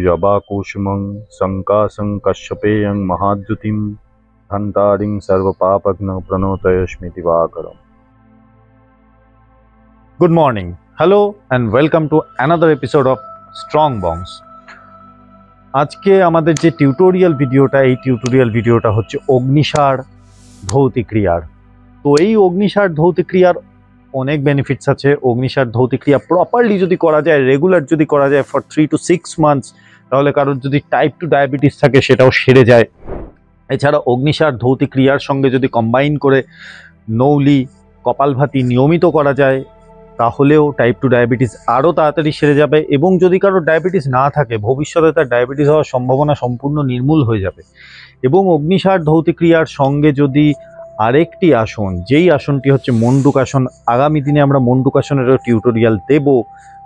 यवाकुसुमं शङ्कासं कश्यपेयं महाद्युतिं धन्तारिं सर्वपापघ्न प्रणोतयस्मि दिवाकरम्। Good morning, hello and welcome to another episode of Strong Bongs. আজকে আমাদের যে tutorial ভিডিওটা হচ্ছে অগ্নিসার ভৌতিক ক্রিয়ার। তো এই অগ্নিসার ভৌতিক ক্রিয়ার অনেক বেনিফিটস আছে। অগ্নিসার ভৌতিক ক্রিয়া প্রপারলি যদি করা যায়, রেগুলার যদি করা যায় ফর 3 to 6 months, তাহলে কারোর যদি টাইপ 2 ডায়াবেটিস থাকে সেটাও সেরে যায়। এছাড়া অগ্নিসার ভৌতিক ক্রিয়ার সঙ্গে যদি কম্বাইন করে নৌলি, কপালভাতি নিয়মিত করা যায় তাহলেও টাইপ 2 ডায়াবেটিস আরও তাড়াতাড়ি সেরে যাবে। এবং যদি কারোর ডায়াবেটিস না থাকে, ভবিষ্যতে তার ডায়াবেটিস হওয়ার সম্ভাবনা সম্পূর্ণ নির্মূল হয়ে যাবে। এবং অগ্নিসার ভৌতিক ক্রিয়ার সঙ্গে যদি আরেকটি আসন, যেই আসনটি হচ্ছে মণ্ডুকাসন, আগামী দিনে আমরা মণ্ডুকাসনেরও টিউটোরিয়াল দেব।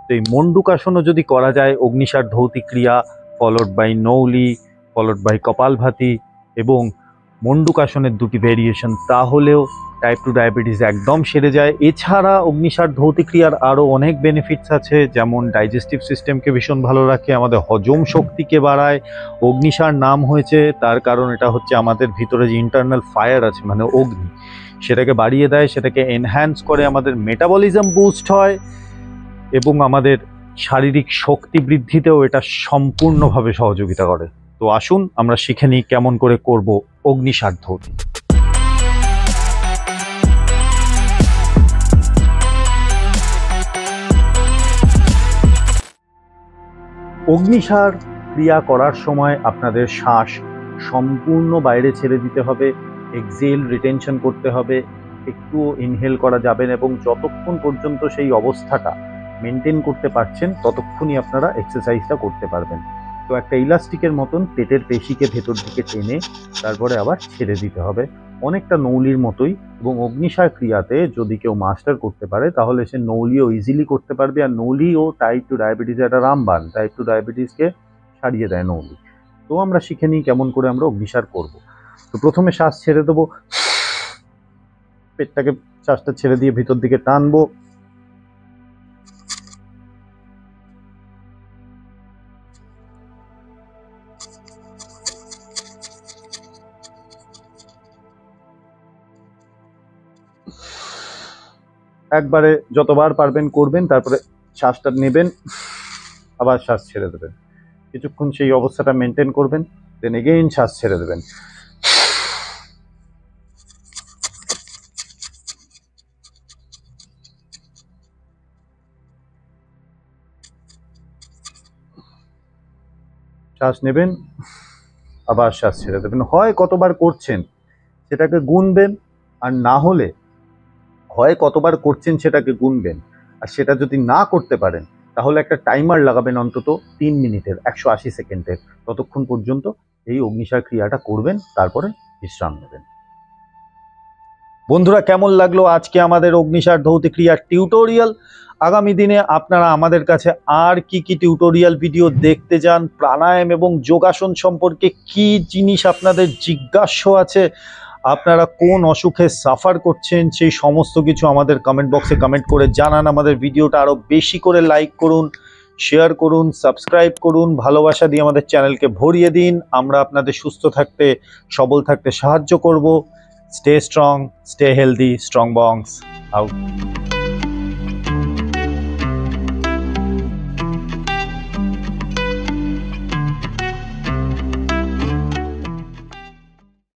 তো এই মণ্ডুকাসনও যদি করা যায় অগ্নিসার ভৌতিক ক্রিয়া ফলোড বাই নৌলি, ফলোড বাই কপালভাতি এবং মণ্ডুকাসনের দুটি ভেরিয়েশন, তাহলেও টাইপ 2 ডায়াবেটিস একদম সেরে যায়। এছাড়া অগ্নিসার ভৌতিক ক্রিয়ার আরও অনেক বেনিফিটস আছে, যেমন ডাইজেস্টিভ সিস্টেমকে ভীষণ ভালো রাখে, আমাদের হজম শক্তিকে বাড়ায়। অগ্নিসার নাম হয়েছে তার কারণ এটা হচ্ছে আমাদের ভিতরে যে ইন্টারনাল ফায়ার আছে মানে অগ্নি, সেটাকে বাড়িয়ে দেয়, সেটাকে এনহ্যান্স করে, আমাদের মেটাবলিজম বুস্ট হয় এবং আমাদের শারীরিক শক্তি বৃদ্ধিতেও এটা সম্পূর্ণভাবে সহযোগিতা করে। তো আসুন আমরা শিখে নিই কেমন করে করব অগ্নিসার ভৌতিক। অগ্নিসার ক্রিয়া করার সময় আপনাদের শ্বাস সম্পূর্ণ বাইরে ছেড়ে দিতে হবে, এক্সহেল রিটেনশন করতে হবে, একটুও ইনহেল করা যাবে না। এবং যতক্ষণ পর্যন্ত সেই অবস্থাটা মেনটেন করতে পারছেন ততক্ষণই আপনারা এক্সারসাইজটা করতে পারবেন। তো একটা ইলাস্টিকের মতন পেটের পেশিকে ভেতর দিকে টেনে তারপরে আবার ছেড়ে দিতে হবে, অনেকটা নৌলির মতোই। এবং অগ্নিসার ক্রিয়াতে যদি কেউ মাস্টার করতে পারে তাহলে সে নৌলিও ইজিলি করতে পারবে। আর নৌলিও টাইপ 2 ডায়াবেটিসের একটা রামবান, টাইপ 2 ডায়াবেটিসকে সারিয়ে দেয় নৌলি। তো আমরা শিখে নিই কেমন করে আমরা অগ্নিসার করব। তো প্রথমে শ্বাস ছেড়ে দেবো, পেটটাকে শ্বাসটা ছেড়ে দিয়ে ভিতর দিকে টানবো, একবারে যতবার পারবেন করবেন, তারপরে শ্বাসটা নেবেন, আবার শ্বাস ছেড়ে দেবেন, কিছুক্ষণ সেই অবস্থাটা মেনটেন করবেন, দেন এগেইন শ্বাস ছেড়ে দেবেন। শ্বাস নেবেন, আবার শ্বাস ছেড়ে দেবেন। হয় কতবার করছেন সেটাকে গুনবেন, আর না হলে হয় কতবার করছেন সেটাকে গুনবেন। আর সেটা যদি না করতে পারেন তাহলে একটা টাইমার লাগাবেন অন্তত 3 মিনিটের, 180 সেকেন্ডের, ততক্ষণ পর্যন্ত এই অগ্নিসার ক্রিয়াটা করবেন, তারপরে বিশ্রাম নেবেন। বন্ধুরা, কেমন লাগলো আজকে আমাদের অগ্নিসার ভৌতিক ক্রিয়ার টিউটোরিয়াল? আগামী দিনে আপনারা আমাদের কাছে আর কি কি টিউটোরিয়াল ভিডিও দেখতে চান, প্রাণায়াম এবং যোগাসন সম্পর্কে কি জিনিস আপনাদের জিজ্ঞাস্য আছে, আপনারা কোন অসুখে সাফার করছেন, সেই সমস্ত কিছু আমাদের কমেন্ট বক্সে কমেন্ট করে জানান। আমাদের ভিডিওটা আরও বেশি করে লাইক করুন, শেয়ার করুন, সাবস্ক্রাইব করুন, ভালোবাসা দিয়ে আমাদের চ্যানেলকে ভরিয়ে দিন। আমরা আপনাদের সুস্থ থাকতে, সবল থাকতে সাহায্য করব। Stay strong, stay healthy, strong বংস আউট।